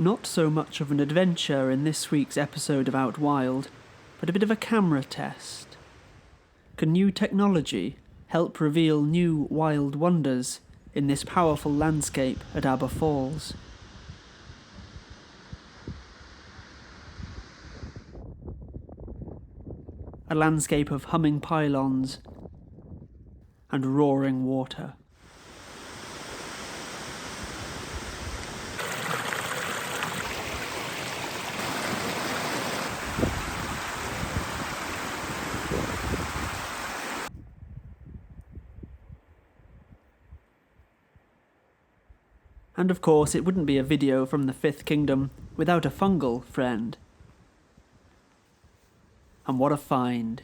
Not so much of an adventure in this week's episode of Out Wild, but a bit of a camera test. Can new technology help reveal new wild wonders in this powerful landscape at Aber Falls? A landscape of humming pylons and roaring water. And of course, it wouldn't be a video from the Fifth Kingdom without a fungal friend. And what a find.